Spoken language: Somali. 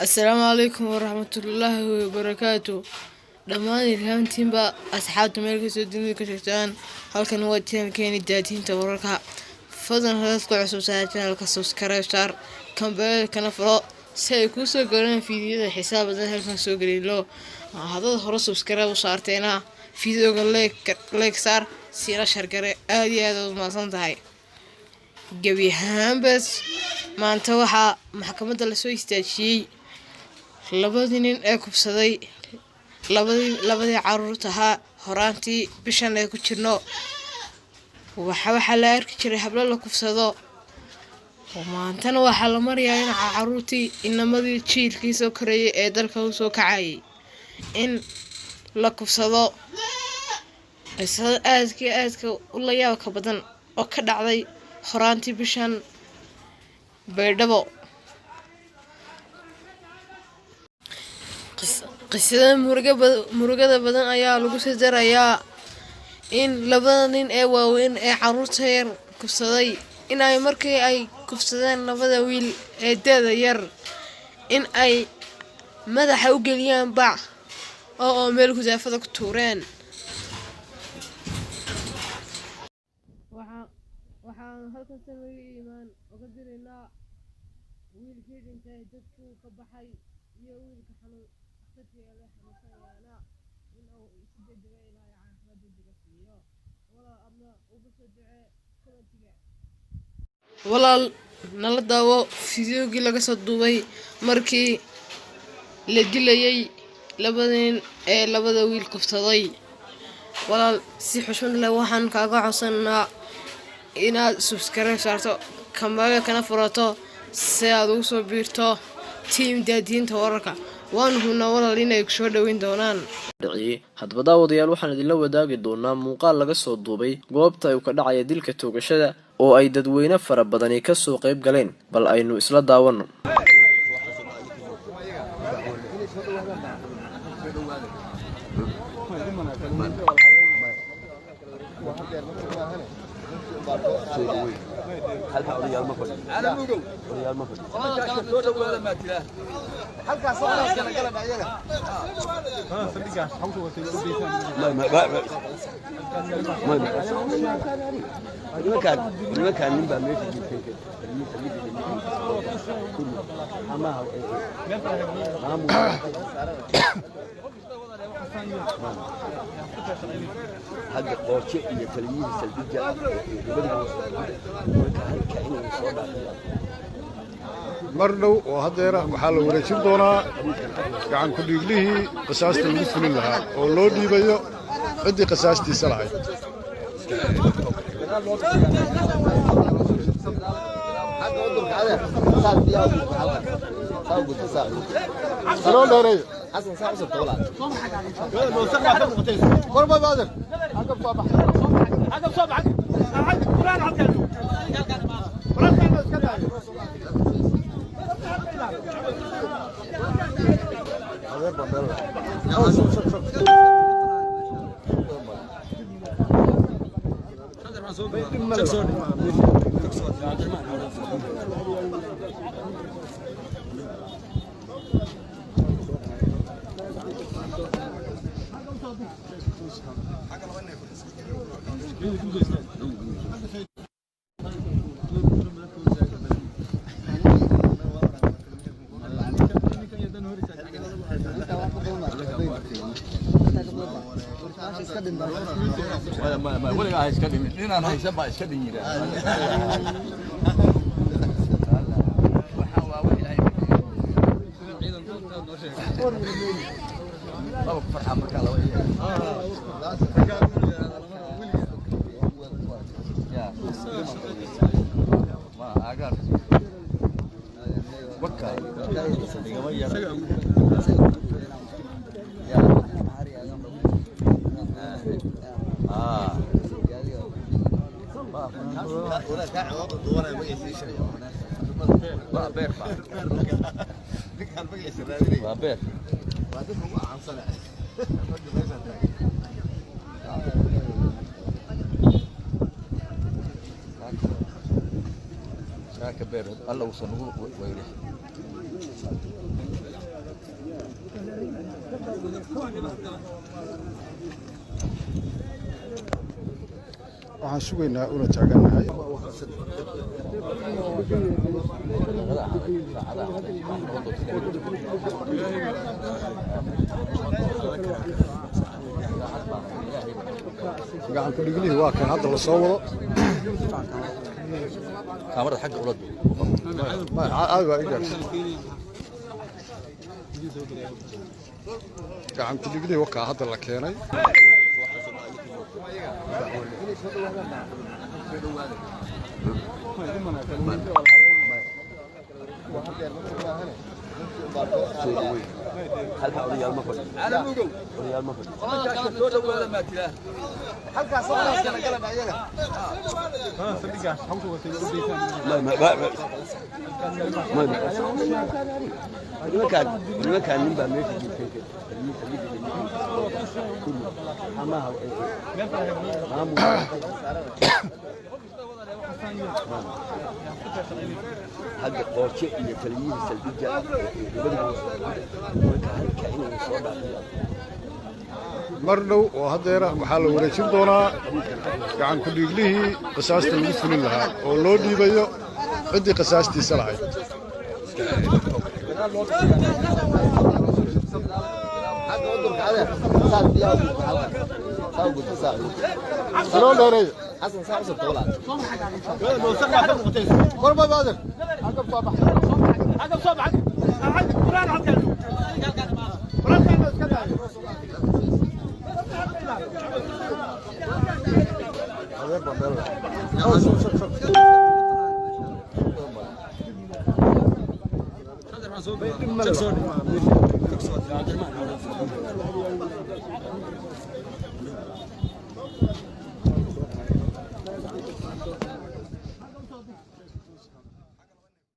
السلام عليكم ورحمة الله وبركاته. دمان الهانتين با أصحاب ملك الدنيا كشفتان هل كان وقتين كان الداتين توركها فضلا هذا عسوسات هلك سبسكرايب ستار كان بال كان فرا سيكون سجلنا فيديو الحساب ده هل كان سجل له هذا هو سبسكرايب وصارتينا فيديو قال لايك صار سيرة شركة آدي هذا ما صنعه جبيهان بس ما أنت وحى محكمة السويس تشي labadii nin ee kubsaday labadii caruurtaha horaantii bishan ay ku jirno waxa la arki jiray hablo la kubsado maantana waxa la mariyaa in caruurtii inamadii jiilkii soo koreeyay ee dalka u soo kacayay in la kubsado aadka u la yaabka badan oo ka dhacday horaantii bishan Baydhabo qisada murugada badan ayaa lagu soo darayaa in labada nin ee waaweyn ee caruurta yar kubsaday in ay markii ay kubsadeen labada wiil ee da'da yar in ay madaxa u geliyaan bac oo meel gudaafada ku tuureen waxaan halkan sameeyay iimaan uga dirinaa wiilkii dhintay dadku ka baxay iyo wiilka xanuun walaal nala daawo fiidiyoogii laga soo duubay markii la dilayay labadeen ee labada wiil kubsaday walaal si xushmad leh waxaan kaaga codsanaa inaad subscribe saarto kambaga kana furato si aad ugu soo biirto team daadiinta wararka waan hubnaa walaal inay ku soo dhaweyn doonaan hadba daawadayaal waxaan idinla wadaagi doonaa muuqaal laga soo duubay goobta ay ka dhacaya dilka toogashada oo ay dadweyne fara badani ka soo qayb galeen bal aynu isla daawano حق قوتي iyo taliyada salbiga marnow oo hadeera waxa la wareejin doonaa gacan ku dhiiglihii qisaasta lagu fulin lahaa oo loo dhiibayo cidii qisaastiisa lahayd حسن صاحب الطولات قرب بادر عقب صباح عقب صباح عقب قران عقب قران كذا هذا بندر ما ولا عايز كلمه انا هيسبع اسكدين يرا بابا فرحان مركا لو يا ما اقر وكا ولا كان عوض الدوره ما يصير شيء ما بير كان بقى يصير ما بير بعدين هو عن صنع شاك بير الله وصنوه ويريح waxaan sugaynaa una taaganahay gacan ku dhiglihii waa kan hadda la soo wado kaamarada xagga ulad caadi baa igaarsi gacan ku dhiglihii wakaa hadda la keenay حق قوشة إلى تلميذ سلبية mar dhow oo haddeera waxaa la wareejin doonaa gacan ku dhiiglihii qisaasta lagu fulin lahaa oo loo dhiibayo ciddii qisaastiisa lahayd سلام عليكم حسن ساعة طولات قرب بادر عقب صباح عقب صباح قرآن عقب